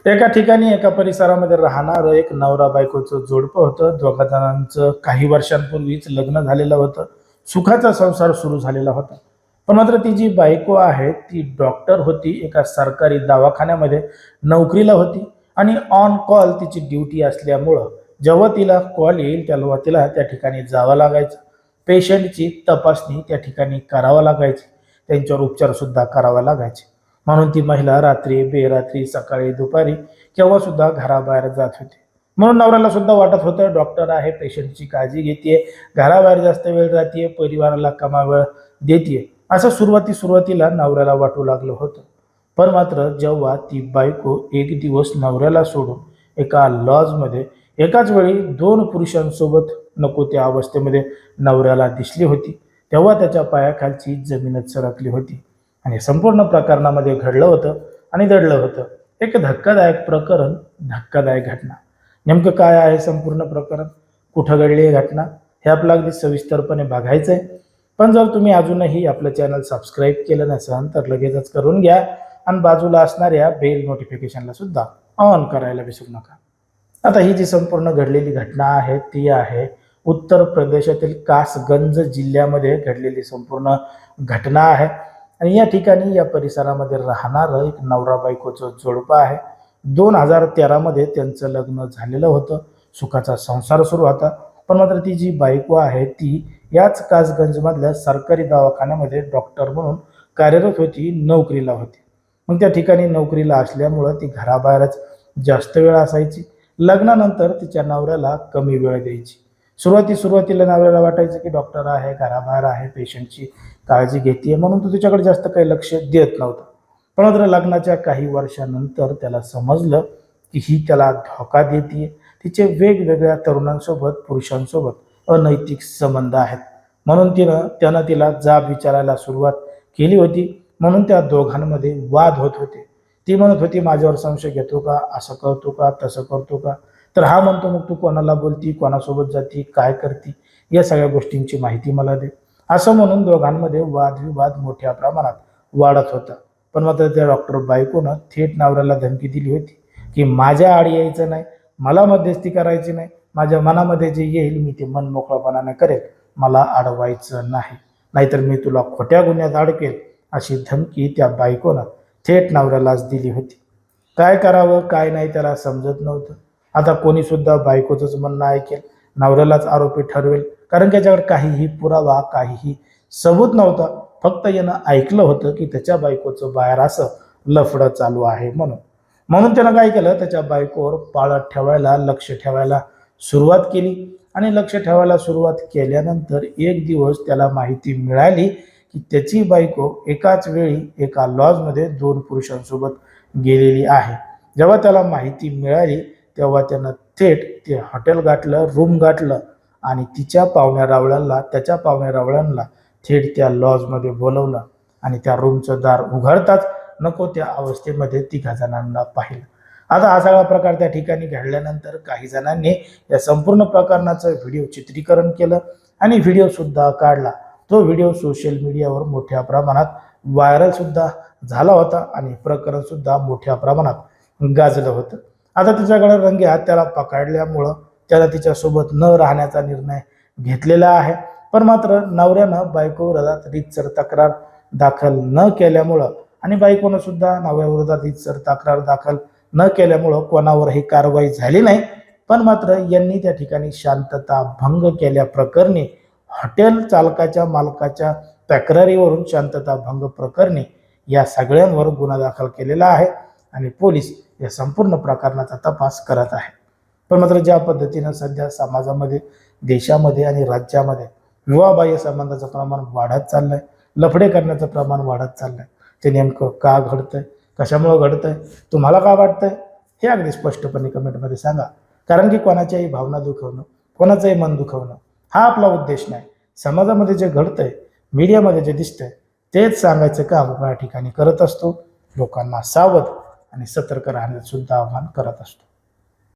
एका ठिकाणी एका परिसरामध्ये राहणारं एक नवरा बायकोचं जोडपं होतं. दोघा जणांचं काही वर्षांपूर्वीच लग्न झालेलं होतं. सुखाचा संसार सुरू झालेला होता. पण मात्र ती जी बायको आहे ती डॉक्टर होती. एका सरकारी दवाखान्यामध्ये नोकरीला होती आणि ऑन कॉल तिची ड्युटी असल्यामुळं जेव्हा तिला कॉल येईल तेव्हा तिला त्या ठिकाणी जावं लागायचं. पेशंटची तपासणी त्या ठिकाणी करावं लागायची. त्यांच्यावर उपचारसुद्धा करावा लागायचे. म्हणून ती महिला रात्री बेरात्री सकाळी दुपारी केव्हा सुद्धा घराबाहेर जात होती. म्हणून नवऱ्याला सुद्धा वाटत होतं डॉक्टर आहे, पेशंटची काळजी घेते, घराबाहेर जास्त वेळ राहते, परिवाराला कमा वेळ देते, असं सुरुवातीला नवऱ्याला वाटू लागलं होतं. पण मात्र जेव्हा ती बायको एक दिवस नवऱ्याला सोडून एका लॉजमध्ये एकाच वेळी दोन पुरुषांसोबत नको त्या अवस्थेमध्ये नवऱ्याला दिसली होती, तेव्हा त्याच्या पायाखालची जमीनच सरकली होती. आणि संपूर्ण प्रकरणामध्ये घडलं होतं आणि दडलं होतं एक धक्कादायक प्रकरण, धक्कादायक घटना. नेमकं काय आहे संपूर्ण प्रकरण, कुठं घडली ही घटना, हे आपलं अगदी सविस्तरपणे बघायचं आहे. पण जर तुम्ही अजूनही आपलं चॅनल सबस्क्राईब केलं नसेल तर लगेचच करून घ्या आणि बाजूला असणाऱ्या बेल नोटिफिकेशनला सुद्धा ऑन करायला विसरू नका. आता ही जी संपूर्ण घडलेली घटना आहे ती आहे उत्तर प्रदेशातील कासगंज जिल्ह्यामध्ये घडलेली संपूर्ण घटना आहे. आणि या ठिकाणी या परिसरामध्ये राहणारं एक नवरा बायकोचं जोडपं आहे. 2013 मध्ये त्यांचं लग्न झालेलं होतं. सुखाचा संसार सुरू होता. पण मात्र ती जी बायको आहे ती याच कासगंजमधल्या सरकारी दवाखान्यामध्ये डॉक्टर म्हणून कार्यरत होती, नोकरीला होती. मग त्या ठिकाणी नोकरीला असल्यामुळं ती घराबाहेरच जास्त वेळ असायची. लग्नानंतर तिच्या नवऱ्याला कमी वेळ द्यायची. सुरुवातीला नवऱ्याला वाटायचं की डॉक्टर आहे, घराबाहेर आहे, पेशंटची काळजी घेते म्हणून तो तिच्याकडे जास्त काही लक्ष देत नव्हता. पण मात्र लग्नाच्या काही वर्षानंतर त्याला समजलं की ही त्याला धोका देते. तिचे वेगवेगळ्या तरुणांसोबत, पुरुषांसोबत अनैतिक संबंध आहेत. म्हणून त्यानं तिला जाब विचारायला सुरुवात केली होती. म्हणून त्या दोघांमध्ये वाद होत होते. ती म्हणत होती माझ्यावर संशय घेतो का, असं करतो का, तसं करतो का. तर हा म्हणतो मग तू कोणाला बोलती, कोणासोबत जाती, काय करती, या सगळ्या गोष्टींची माहिती मला दे. असं म्हणून दोघांमध्ये वादविवाद मोठ्या प्रमाणात वाढत होता. पण मात्र त्या डॉक्टर बायकोनं थेट नवऱ्याला धमकी दिली होती की माझ्या आड यायचं नाही, मला मध्यस्थी करायची नाही, माझ्या मनामध्ये जे येईल मी ते मन मोकळपणाने करेल, मला अडवायचं नाही, नाहीतर मी तुला खोट्या गुन्ह्यात अडकेल, अशी धमकी त्या बायकोनं थेट नवऱ्यालाच दिली होती. काय करावं काय नाही त्याला समजत नव्हतं. आता कोणी सुद्धा बायकोचंच म्हणणं ऐकेल, नवऱ्यालाच आरोपी ठरवेल, कारण त्याच्याकडे काहीही पुरावा, काहीही सबूत नव्हता. फक्त यानं ऐकलं होतं की त्याच्या बायकोचं बाहेर असं लफडं चालू आहे म्हणून. म्हणून त्यानं काय केलं, त्याच्या बायकोवर पाळत ठेवायला, लक्ष ठेवायला सुरुवात केली. आणि लक्ष ठेवायला सुरुवात केल्यानंतर एक दिवस त्याला माहिती मिळाली की त्याची बायको एकाच वेळी एका लॉजमध्ये दोन पुरुषांसोबत गेलेली आहे. जेव्हा त्याला माहिती मिळाली तेव्हा त्यानं थेट ते हॉटेल गाठलं, रूम गाठलं आणि त्याच्या पाहुण्या रावळ्यांना थेट त्या लॉजमध्ये बोलवलं आणि त्या रूमचं दार उघडताच नको त्या अवस्थेमध्ये तिघा जणांना पाहिलं. आता हा सगळा प्रकार त्या ठिकाणी घडल्यानंतर काही जणांनी या संपूर्ण प्रकरणाचं व्हिडिओ चित्रीकरण केलं आणि व्हिडिओ सुद्धा काढला. तो व्हिडिओ सोशल मीडियावर मोठ्या प्रमाणात व्हायरल सुद्धा झाला होता आणि प्रकरण सुद्धा मोठ्या प्रमाणात गाजलं होतं. आता तिच्याकडे रंगे हात त्याला पकडल्यामुळं त्याला तिच्यासोबत न राहण्याचा निर्णय घेतलेला आहे. पण मात्र नवऱ्यानं बायकोविरोधात रीतसर तक्रार दाखल न केल्यामुळं आणि बायकोनं सुद्धा नवऱ्याविरोधात रीतसर तक्रार दाखल न केल्यामुळं कोणावरही कारवाई झाली नाही. पण मात्र यांनी त्या ठिकाणी शांतता भंग केल्याप्रकरणी हॉटेल चालकाच्या मालकाच्या तक्रारीवरून शांतता भंग प्रकरणी या सगळ्यांवर गुन्हा दाखल केलेला आहे आणि पोलीस या संपूर्ण प्रकरणाचा तपास करत आहे. पण मात्र ज्या पद्धतीनं सध्या समाजामध्ये, देशामध्ये आणि राज्यामध्ये विवाहबाह्य संबंधाचं प्रमाण वाढत चाललंय, लफडे करण्याचं प्रमाण वाढत चाललंय, ते नेमकं का घडतंय, कशामुळं घडतंय, तुम्हाला काय वाटतंय हे अगदी स्पष्टपणे कमेंटमध्ये सांगा. कारण की कोणाच्याही भावना दुखवणं, कोणाचंही मन दुखवणं हा आपला उद्देश नाही. समाजामध्ये जे घडतंय, मीडियामध्ये जे दिसतंय तेच सांगायचं काम आपण या ठिकाणी करत असतो. लोकांना सावध आणि सतर्क राहण्याचं सुद्धा आवाहन करत असतो.